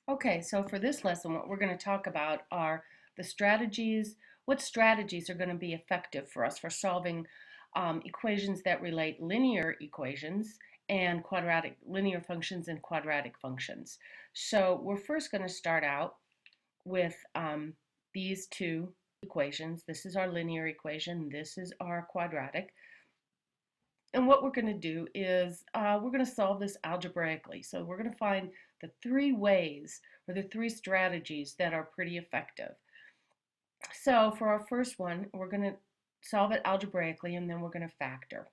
Okay, so for this lesson, what we're going to talk about are the strategies, what strategies are going to be effective for us for solving equations that relate linear equations and quadratic linear functions and quadratic functions. So we're first going to start out with these two equations. This is our linear equation. This is our quadratic. And what we're going to do is we're going to solve this algebraically. So we're going to find the three ways or the three strategies that are pretty effective. So for our first one, we're going to solve it algebraically and then we're going to factor.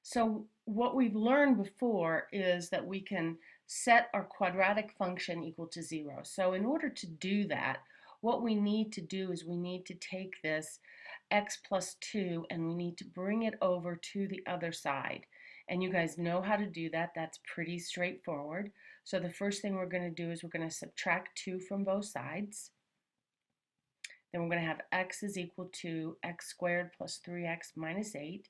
So what we've learned before is that we can set our quadratic function equal to 0. So in order to do that, what we need to do is we need to take this x plus 2 and we need to bring it over to the other side. And you guys know how to do that. That's pretty straightforward. So the first thing we're going to do is we're going to subtract 2 from both sides. Then we're going to have x is equal to x squared plus 3x minus 8.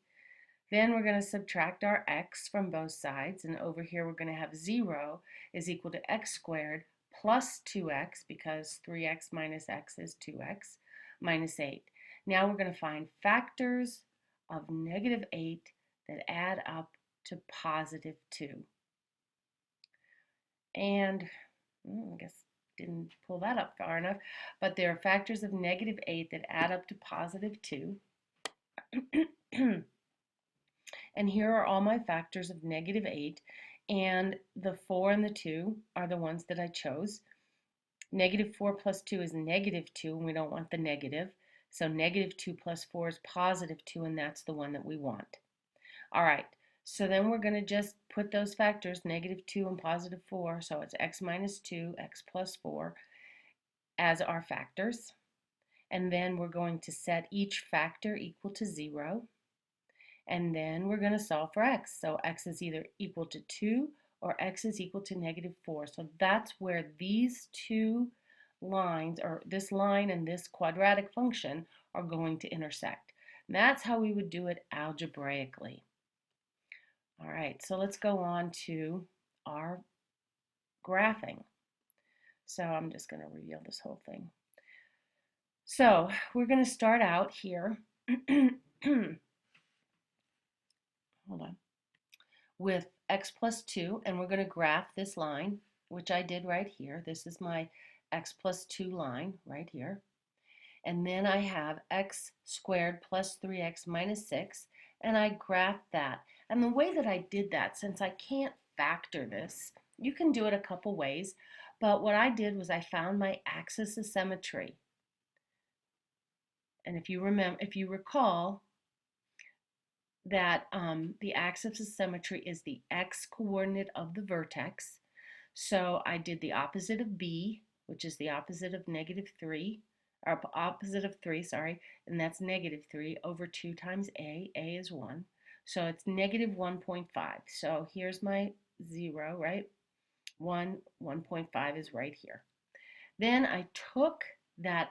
Then we're going to subtract our x from both sides, and over here we're going to have 0 is equal to x squared plus 2x, because 3x minus x is 2x, minus 8. Now we're going to find factors of negative 8 that add up to positive 2. And I guess didn't pull that up far enough, but there are factors of negative 8 that add up to positive 2. And here are all my factors of negative 8, and the 4 and the 2 are the ones that I chose. Negative 4 plus 2 is negative 2, and we don't want the negative. So negative 2 plus 4 is positive 2, and that's the one that we want. All right, so then we're going to just put those factors, negative 2 and positive 4, so it's x minus 2, x plus 4, as our factors. And then we're going to set each factor equal to 0. And then we're going to solve for x. So x is either equal to 2 or x is equal to negative 4. So that's where these two lines, or this line and this quadratic function, are going to intersect. And that's how we would do it algebraically. All right, so let's go on to our graphing. So I'm just going to reveal this whole thing. So we're going to start out here. Hold on, with x plus 2, and we're going to graph this line, which I did right here. This is my x plus 2 line right here. And then I have x squared plus 3x minus 6, and I graphed that. And the way that I did that, since I can't factor this, you can do it a couple ways, but what I did was I found my axis of symmetry. And if you recall, that the axis of symmetry is the x coordinate of the vertex. So I did the opposite of b, which is the opposite of negative 3, or opposite of 3, sorry, and that's negative 3 over 2 times a. A is 1. So it's negative 1.5. So here's my 0, right? 1.5 is right here. Then I took that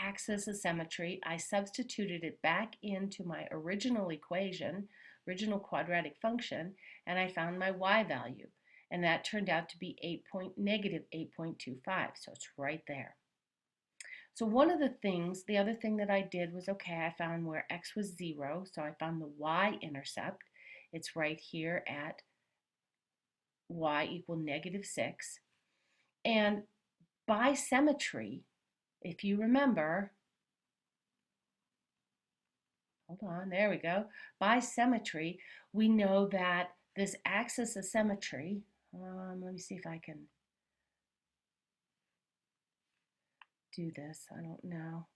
axis of symmetry, I substituted it back into my original equation, original quadratic function, and I found my y value. And that turned out to be negative 8.25, so it's right there. So one of the things, the other thing that I did was, okay, I found where x was 0, so I found the y-intercept. It's right here at y equal negative 6. And by symmetry, if you remember, hold on, there we go. By symmetry, we know that this axis of symmetry, let me see if I can do this. I don't know.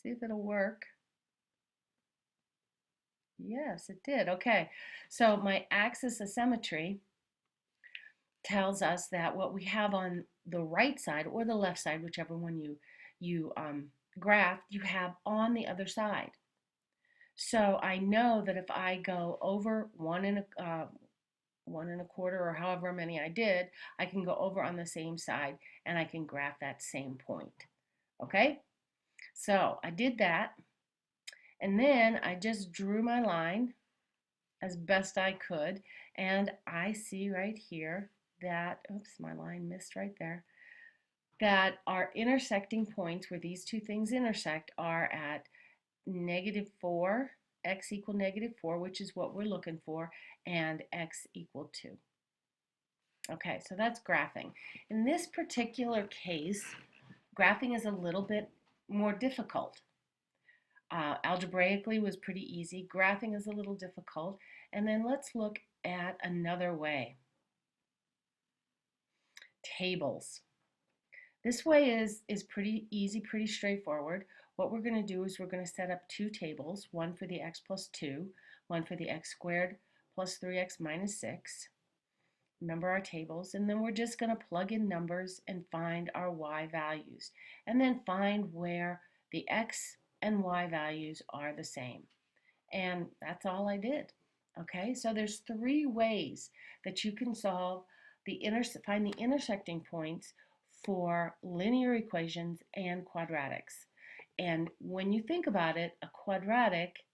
See if it'll work. Yes, it did. Okay, so my axis of symmetry tells us that what we have on the right side or the left side, whichever one you graph, you have on the other side. So I know that if I go over 1 1/4 or however many I did, I can go over on the same side and I can graph that same point. Okay? So I did that, and then I just drew my line as best I could, And I see right here that, oops, my line missed right there, that our intersecting points where these two things intersect are at -4, x equal -4, which is what we're looking for, and x equal 2. Okay, so that's graphing. In this particular case, graphing is a little bit more difficult. Algebraically was pretty easy. Graphing is a little difficult. And then let's look at another way. Tables. This way is pretty easy, pretty straightforward. What we're going to do is we're going to set up two tables, one for the x plus 2, one for the x squared plus 3x minus 6. Remember our tables, and then we're just going to plug in numbers and find our y values, and then find where the x and y values are the same. And that's all I did. Okay, so there's three ways that you can solve find the intersecting points for linear equations and quadratics. And when you think about it, a quadratic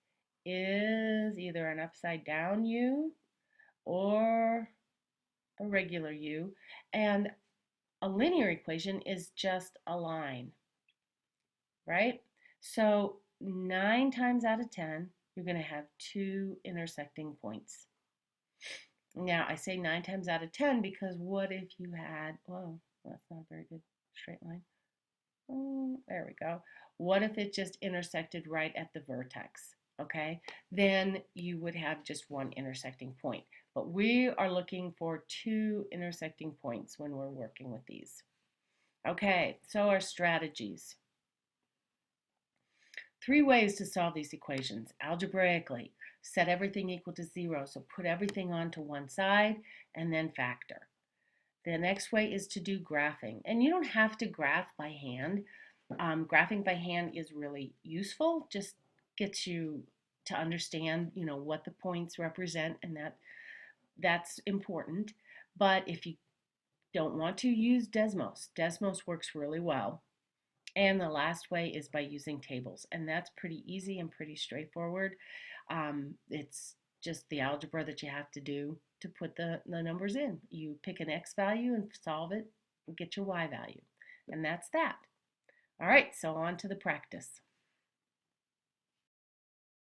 is either an upside down U or a regular U, and a linear equation is just a line, right? So 9 times out of 10, you're going to have two intersecting points. Now, I say 9 times out of 10 because what if you had, whoa, that's not a very good straight line. Oh, there we go. What if it just intersected right at the vertex? Okay, then you would have just one intersecting point. But we are looking for two intersecting points when we're working with these. Okay, so our strategies. Three ways to solve these equations. Algebraically, set everything equal to 0, so put everything onto one side and then factor. The next way is to do graphing, and you don't have to graph by hand. Graphing by hand is really useful, just gets you to understand, what the points represent, and that's important. But if you don't want to, use Desmos. Desmos works really well. And the last way is by using tables, and that's pretty easy and pretty straightforward. It's just the algebra that you have to do to put the numbers in. You pick an x value and solve it and get your y value. And that's that. All right, so on to the practice.